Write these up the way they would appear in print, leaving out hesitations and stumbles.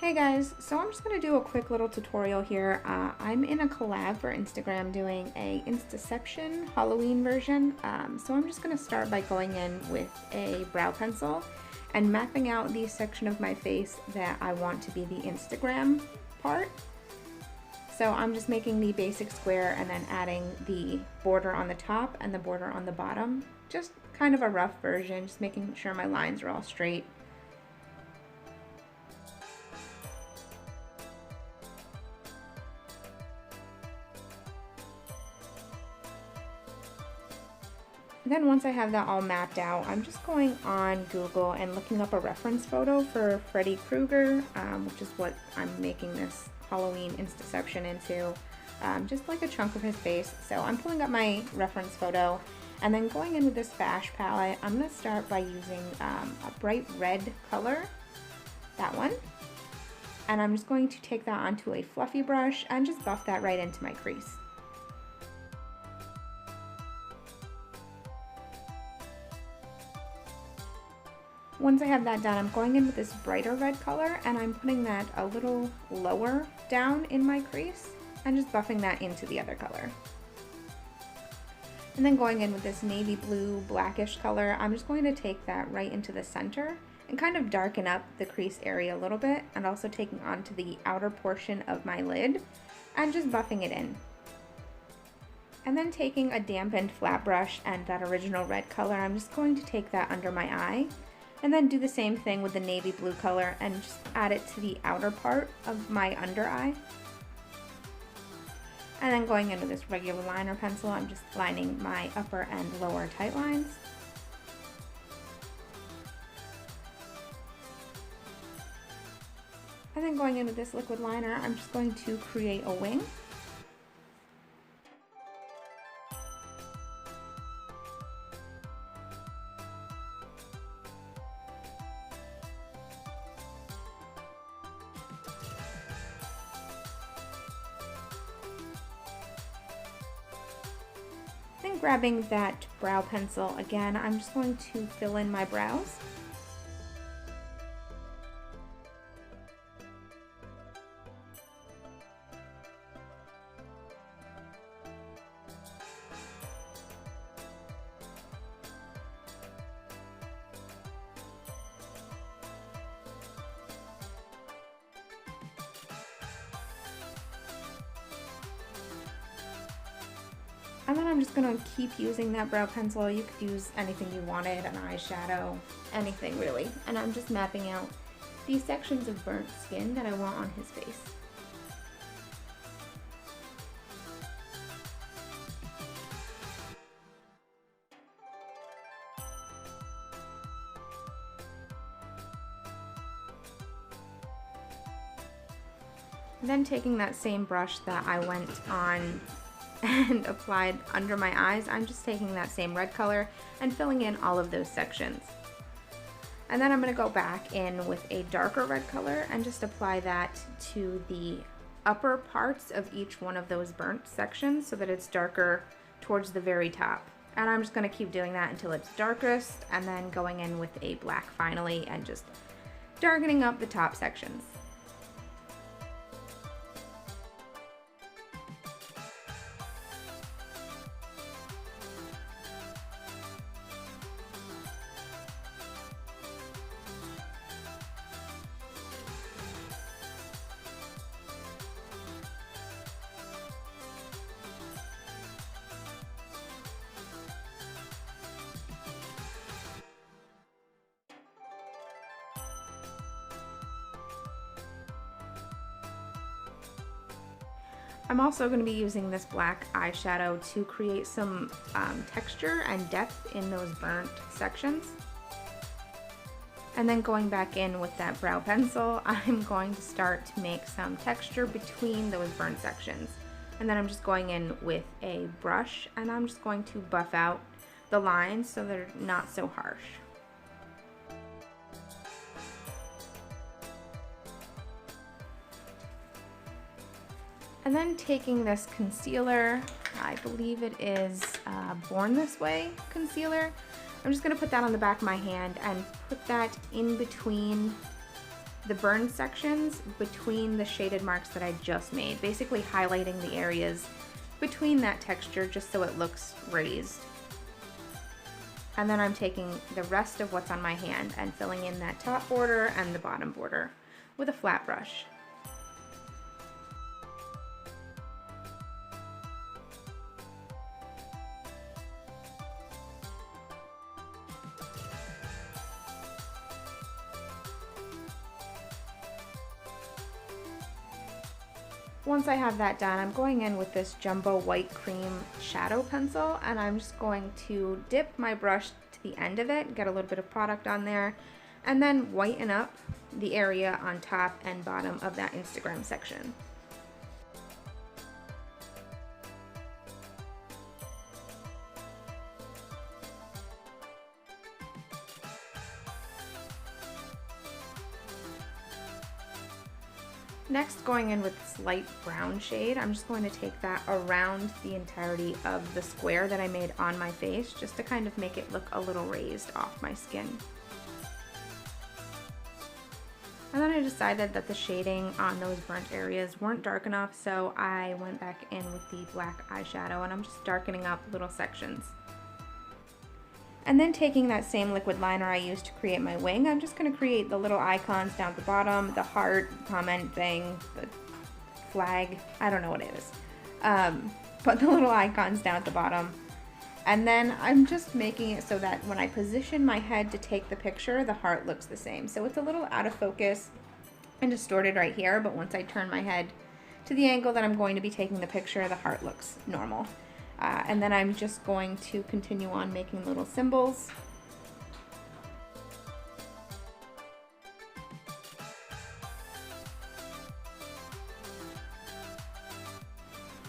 Hey guys, so I'm just going to do a quick little tutorial here. I'm in a collab for Instagram doing a instaception Halloween version. So I'm just going to start by going in with a brow pencil and mapping out the section of my face that I want to be the Instagram part. So I'm just making the basic square and then adding the border on the top and the border on the bottom. Just kind of a rough version, just making sure my lines are all straight. Then once I have that all mapped out, I'm just going on Google and looking up a reference photo for Freddy Krueger, which is what I'm making this Halloween instaception into, just like a chunk of his face. So I'm pulling up my reference photo and then going in with this Fash palette. I'm going to start by using a bright red color, that one. And I'm just going to take that onto a fluffy brush and just buff that right into my crease. Once I have that done, I'm going in with this brighter red color and I'm putting that a little lower down in my crease and just buffing that into the other color. And then going in with this navy blue blackish color, I'm just going to take that right into the center and kind of darken up the crease area a little bit, and also taking onto the outer portion of my lid and just buffing it in. And then taking a dampened flat brush and that original red color, I'm just going to take that under my eye and then do the same thing with the navy blue color and just add it to the outer part of my under eye. And then going in with this regular liner pencil, I'm just lining my upper and lower tight lines. And then going in with this liquid liner, I'm just going to create a wing. Then grabbing that brow pencil again, I'm just going to fill in my brows. And then I'm just going to keep using that brow pencil. You could use anything you wanted, an eyeshadow, anything really. And I'm just mapping out these sections of burnt skin that I want on his face. And then taking that same brush that I went on and applied under my eyes, I'm just taking that same red color and filling in all of those sections. And then I'm going to go back in with a darker red color and just apply that to the upper parts of each one of those burnt sections so that it's darker towards the very top. And I'm just going to keep doing that until it's darkest, and then going in with a black finally and just darkening up the top sections. I'm also going to be using this black eyeshadow to create some texture and depth in those burnt sections. And then going back in with that brow pencil, I'm going to start to make some texture between those burnt sections. And then I'm just going in with a brush and I'm just going to buff out the lines so they're not so harsh. And then taking this concealer, I believe it is Born This Way concealer, I'm just going to put that on the back of my hand and put that in between the burned sections between the shaded marks that I just made, basically highlighting the areas between that texture just so it looks raised. And then I'm taking the rest of what's on my hand and filling in that top border and the bottom border with a flat brush. Once I have that done, I'm going in with this Jumbo White Cream shadow pencil, and I'm just going to dip my brush to the end of it, get a little bit of product on there, and then whiten up the area on top and bottom of that Instagram section. Next, going in with this light brown shade, I'm just going to take that around the entirety of the square that I made on my face, just to kind of make it look a little raised off my skin. And then I decided that the shading on those burnt areas weren't dark enough, so I went back in with the black eyeshadow and I'm just darkening up little sections. And then taking that same liquid liner I used to create my wing, I'm just going to create the little icons down at the bottom, the heart, comment thing, the flag, I don't know what it is. But the little icons down at the bottom. And then I'm just making it so that when I position my head to take the picture, the heart looks the same. So it's a little out of focus and distorted right here, but once I turn my head to the angle that I'm going to be taking the picture, the heart looks normal. And then I'm just going to continue on making little symbols.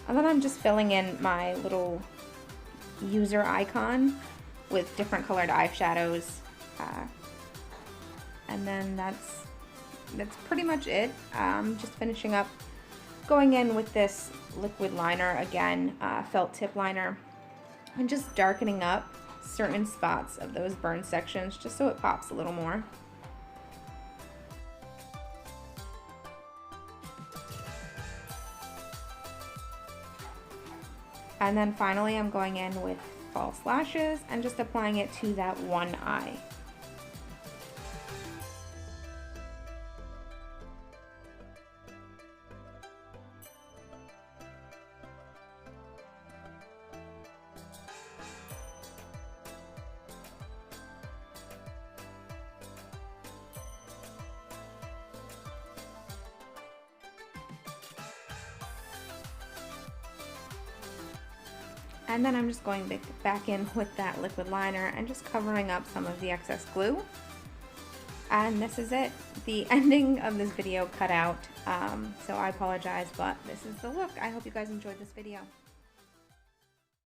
And then I'm just filling in my little user icon with different colored eyeshadows. And then that's pretty much it. Just finishing up, going in with this liquid liner again, felt tip liner, and just darkening up certain spots of those burn sections just so it pops a little more. And then finally I'm going in with false lashes and just applying it to that one eye. And then I'm just going back in with that liquid liner and just covering up some of the excess glue. And this is it. The ending of this video cut out, so I apologize, but this is the look. I hope you guys enjoyed this video.